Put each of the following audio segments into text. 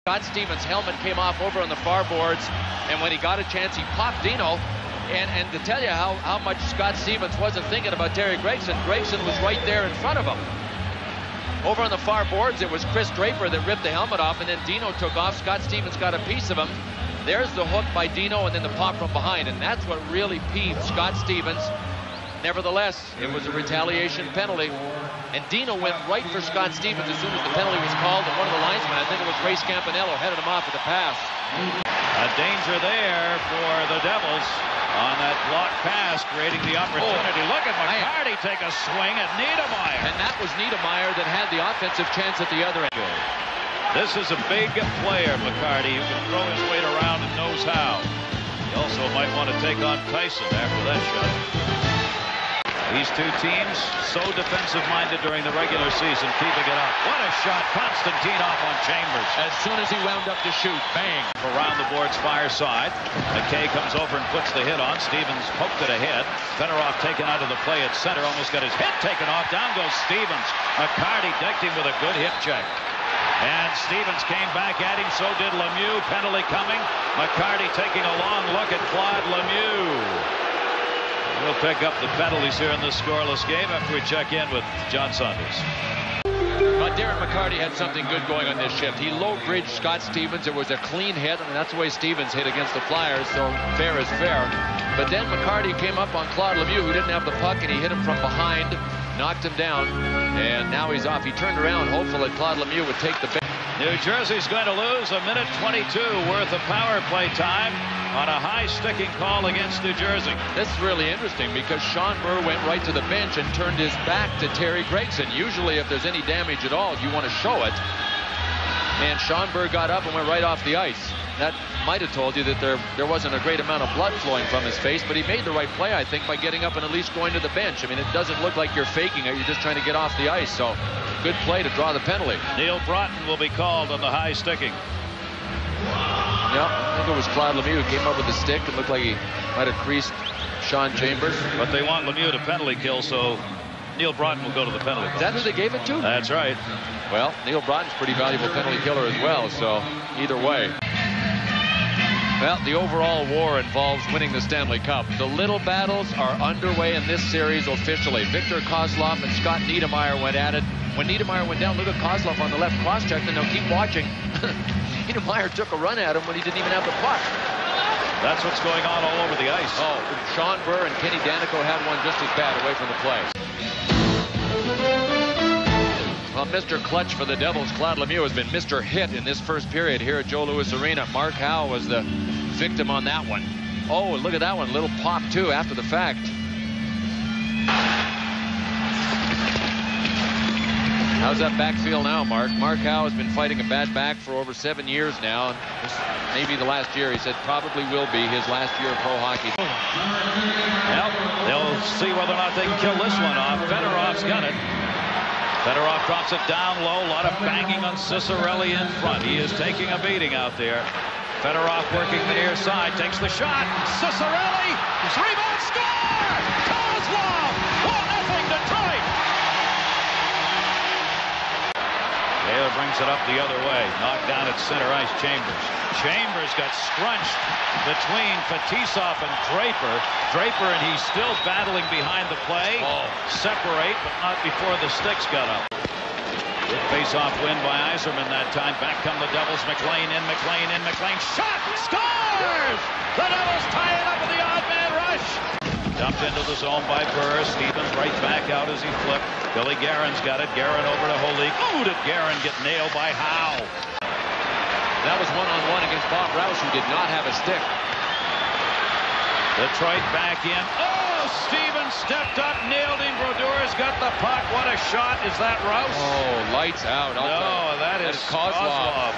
Scott Stevens' helmet came off over on the far boards, and when he got a chance, he popped Dino. And to tell you how much Scott Stevens wasn't thinking about Terry Gregson, Gregson was right there in front of him. Over on the far boards, it was Chris Draper that ripped the helmet off, and then Dino took off. Scott Stevens got a piece of him. There's the hook by Dino, and then the pop from behind, and that's what really peeved Scott Stevens. Nevertheless, it was a retaliation penalty, and Dino went right for Scott Stevens as soon as the penalty was called, and one of the linesmen, I think it was Ray Scampanello, headed him off with a pass. A danger there for the Devils on that block pass, creating the opportunity. Look at McCarty take a swing at Niedermeyer. And that was Niedermeyer that had the offensive chance at the other end. This is a big player, McCarty, who can throw his weight around and knows how. He also might want to take on Tyson after that shot. These two teams so defensive-minded during the regular season, keeping it up. What a shot, Konstantinov on Chambers. As soon as he wound up to shoot, bang. Around the board's far side. McKay comes over and puts the hit on. Stevens poked it ahead. Fedorov taken out of the play at center, almost got his head taken off. Down goes Stevens. McCarty decked him with a good hip check. And Stevens came back at him, so did Lemieux. Penalty coming. McCarty taking a long look at Claude Lemieux. We'll pick up the penalties here in this scoreless game after we check in with John Saunders. Darren McCarty had something good going on this shift. He low-bridged Scott Stevens. It was a clean hit, and that's the way Stevens hit against the Flyers, so fair is fair. But then McCarty came up on Claude Lemieux, who didn't have the puck, and he hit him from behind, knocked him down, and now he's off. He turned around, hopeful that Claude Lemieux would take the... New Jersey's going to lose a minute 22 worth of power play time on a high-sticking call against New Jersey. This is really interesting because Sean Burr went right to the bench and turned his back to Terry Gregson. Usually if there's any damage at all, you want to show it. And Sean Burr got up and went right off the ice. That might have told you that there wasn't a great amount of blood flowing from his face, but he made the right play, I think, by getting up and at least going to the bench. I mean, it doesn't look like you're faking it. You're just trying to get off the ice. So good play to draw the penalty. Neil Broughton will be called on the high sticking. Yeah, I think it was Claude Lemieux who came up with the stick. It looked like he might have creased Sean Chambers. But they want Lemieux to penalty kill, so Neil Broughton will go to the penalty box. Is that who they gave it to? That's right. Well, Neil Broughton's a pretty valuable penalty killer as well, so either way. Well, the overall war involves winning the Stanley Cup. The little battles are underway in this series officially. Victor Kozlov and Scott Niedermeyer went at it. When Niedermeyer went down, look at Kozlov on the left, cross-checked, and now keep watching. Niedermeyer took a run at him when he didn't even have the puck. That's what's going on all over the ice. Oh, Sean Burr and Kenny Danico had one just as bad away from the play. Well, Mr. Clutch for the Devils, Claude Lemieux, has been Mr. Hit in this first period here at Joe Louis Arena. Mark Howe was the victim on that one. Oh, look at that one. Little pop, too, after the fact. How's that back feel now, Mark? Mark Howe has been fighting a bad back for over 7 years now. And this may be the last year. He said probably will be his last year of pro hockey. Well, they'll see whether or not they can kill this one off. Fedorov's got it. Fedorov drops it down low. A lot of banging on Cicerelli in front. He is taking a beating out there. Fedorov working the near side. Takes the shot. Cicerelli. Rebound score! Kozlov! 1-0 Detroit! Taylor brings it up the other way. Knocked down at center ice. Chambers got scrunched between Fetisov and Draper. Draper and he's still battling behind the play. Separate, but not before the sticks got up. Good face-off win by Yzerman that time. Back come the Devils. McLean in. Shot! Scores! The Devils tie it up with the odd man rush. Dumped into the zone by Burr. Stevens right back out as he flipped. Billy Guerin's got it. Guerin over to Holik. Oh, did Guerin get nailed by Howe? That was one-on-one against Bob Rouse, who did not have a stick. Detroit back in. Oh, Stevens stepped up, nailed him. Brodeur's got the puck. What a shot. Is that Rouse? Oh, lights out. No, that is Kozlov.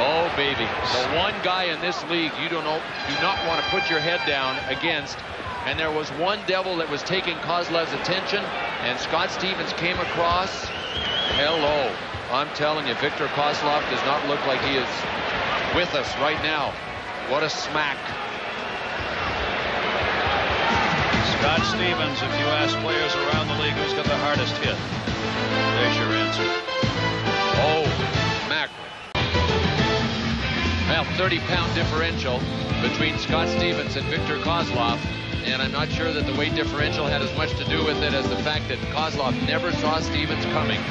Oh, baby. The one guy in this league you do not want to put your head down against. And there was one Devil that was taking Kozlov's attention, and Scott Stevens came across. Hello. I'm telling you, Victor Kozlov does not look like he is with us right now. What a smack. Scott Stevens, if you ask players around the league who's got the hardest hit, there's your answer. Oh, mackerel. Well, 30-pound differential between Scott Stevens and Victor Kozlov. And I'm not sure that the weight differential had as much to do with it as the fact that Kozlov never saw Stevens coming.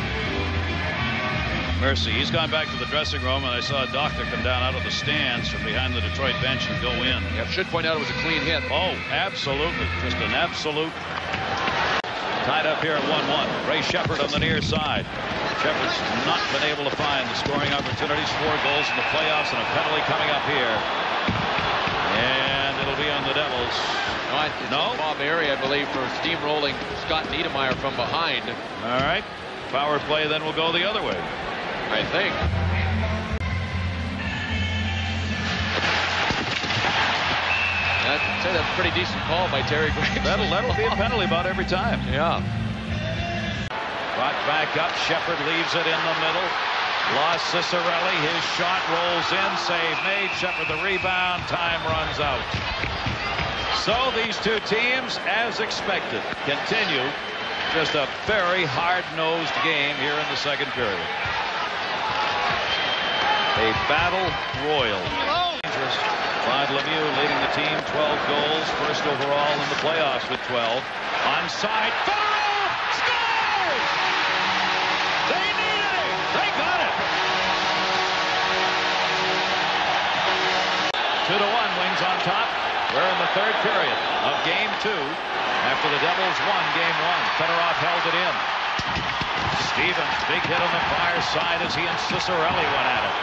Mercy, he's gone back to the dressing room, and I saw a doctor come down out of the stands from behind the Detroit bench and go in. Yeah, should point out it was a clean hit. Oh, absolutely. Just an absolute. Tied up here at 1-1. Ray Shepard on the near side. Shepard's not been able to find the scoring opportunities. 4 goals in the playoffs and a penalty coming up here. And it'll be on the Devils. No? Bob Airy, I believe, for steamrolling Scott Niedermayer from behind. All right. Power play then will go the other way, I think. I'd say that's a pretty decent call by Terry Gregson. That'll be a penalty about every time. Yeah. Brought back up. Shepard leaves it in the middle. Lost Cicerelli. His shot rolls in. Save made. Shepard the rebound. Time runs out. So these two teams, as expected, continue just a very hard-nosed game here in the second period. A battle royal. Dangerous. Claude Lemieux leading the team, 12 goals, first overall in the playoffs with 12. Onside, Federer scores! They need it! They got it! 2-1, Wings on top. We're in the third period of game 2. After the Devils won game 1, Fedorov held it in. Stevens, big hit on the far side as he and Cicerelli went at it.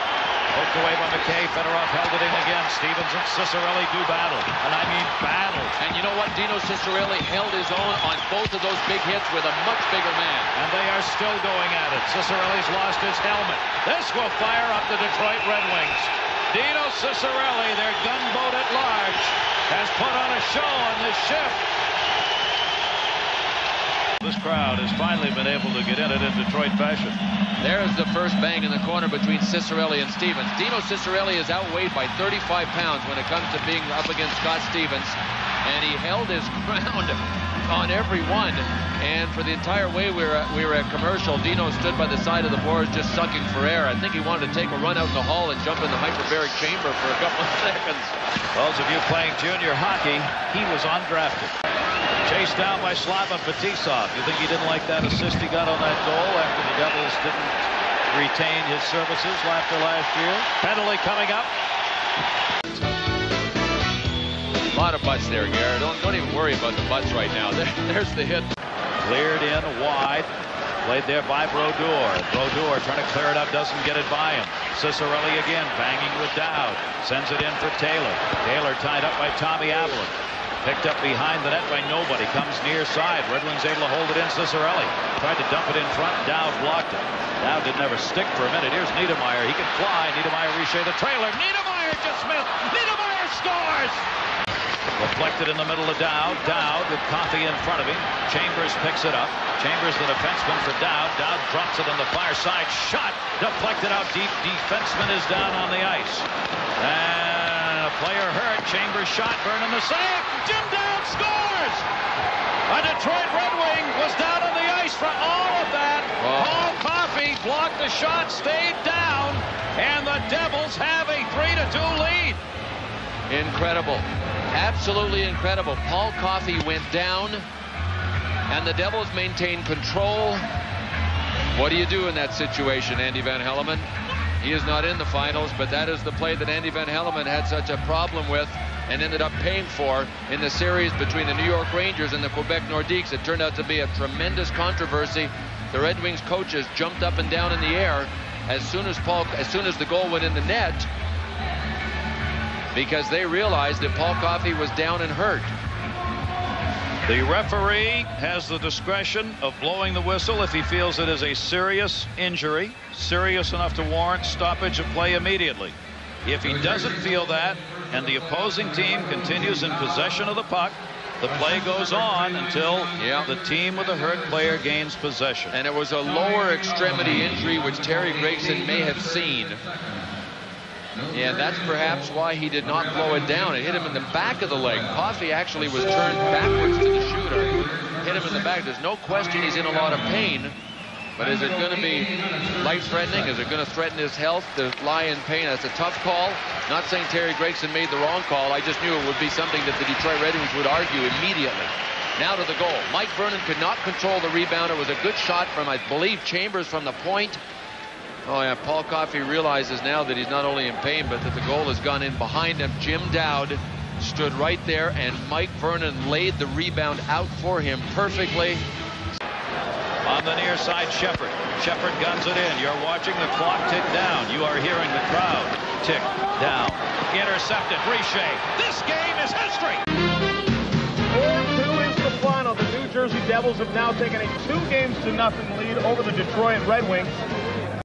Poked away by McKay. Fedorov held it in again. Stevens and Cicerelli do battle. And I mean battle. And you know what? Dino Cicerelli held his own on both of those big hits with a much bigger man. And they are still going at it. Cicerelli's lost his helmet. This will fire up the Detroit Red Wings. Dino Cicerelli, their gunboat at large, has put on a show on this shift. This crowd has finally been able to get in it in Detroit fashion. There's the first bang in the corner between Cicerelli and Stevens. Dino Cicerelli is outweighed by 35 pounds when it comes to being up against Scott Stevens. And he held his ground on every one. And for the entire way we were at commercial, Dino stood by the side of the boards just sucking for air. I think he wanted to take a run out in the hall and jump in the hyperbaric chamber for a couple of seconds. Those of you playing junior hockey, he was undrafted. Chased down by Slava Fetisov. You think he didn't like that assist he got on that goal after the Devils didn't retain his services after last year? Penalty coming up. A lot of butts there, Garrett. Don't even worry about the butts right now. There's the hit. Cleared in wide. Played there by Brodeur. Brodeur trying to clear it up, doesn't get it by him. Cicerelli again, banging with Dowd. Sends it in for Taylor. Taylor tied up by Tommy Avalon. Picked up behind the net by nobody. Comes near side. Red Wings able to hold it in. Cicerelli tried to dump it in front. Dowd blocked it. Dowd didn't ever stick for a minute. Here's Niedermayer. He can fly. Niedermayer reshade the trailer. Niedermayer just missed. Niedermayer scores! Reflected in the middle of Dowd. Dowd with Coffey in front of him. Chambers picks it up. Chambers the defenseman for Dowd. Dowd drops it on the far side. Shot deflected out deep. Defenseman is down on the ice. And a player hurt. Chambers shot. Vernon the save. Jim Dowd scores! A Detroit Red Wing was down on the ice for all of that. Paul Coffey blocked the shot, stayed down, and the Devils have a 3-2 lead. Incredible. Absolutely incredible. Paul Coffey went down, and the Devils maintained control. What do you do in that situation, Andy Van Hellemond? He is not in the finals, but that is the play that Andy Van Hellemond had such a problem with and ended up paying for in the series between the New York Rangers and the Quebec Nordiques. It turned out to be a tremendous controversy. The Red Wings coaches jumped up and down in the air as soon as the goal went in the net, because they realized that Paul Coffey was down and hurt. The referee has the discretion of blowing the whistle if he feels it is a serious injury, serious enough to warrant stoppage of play immediately. If he doesn't feel that, and the opposing team continues in possession of the puck, the play goes on until the team with the hurt player gains possession. And it was a lower extremity injury, which Terry Gregson may have seen. And that's perhaps why he did not blow it down. It hit him in the back of the leg. Coffey actually was turned backwards to the shooter. Hit him in the back. There's no question he's in a lot of pain. But is it going to be life-threatening? Is it going to threaten his health to lie in pain? That's a tough call. Not saying Terry Gregson made the wrong call. I just knew it would be something that the Detroit Red Wings would argue immediately. Now to the goal. Mike Vernon could not control the rebound. It was a good shot from, I believe, Chambers from the point. Oh, yeah, Paul Coffey realizes now that he's not only in pain, but that the goal has gone in behind him. Jim Dowd stood right there, and Mike Vernon laid the rebound out for him perfectly. On the near side, Shepherd. Shepherd guns it in. You're watching the clock tick down. You are hearing the crowd tick down. Intercepted. Richer. This game is history. 4-2 is the final. The New Jersey Devils have now taken a 2-0 lead over the Detroit Red Wings.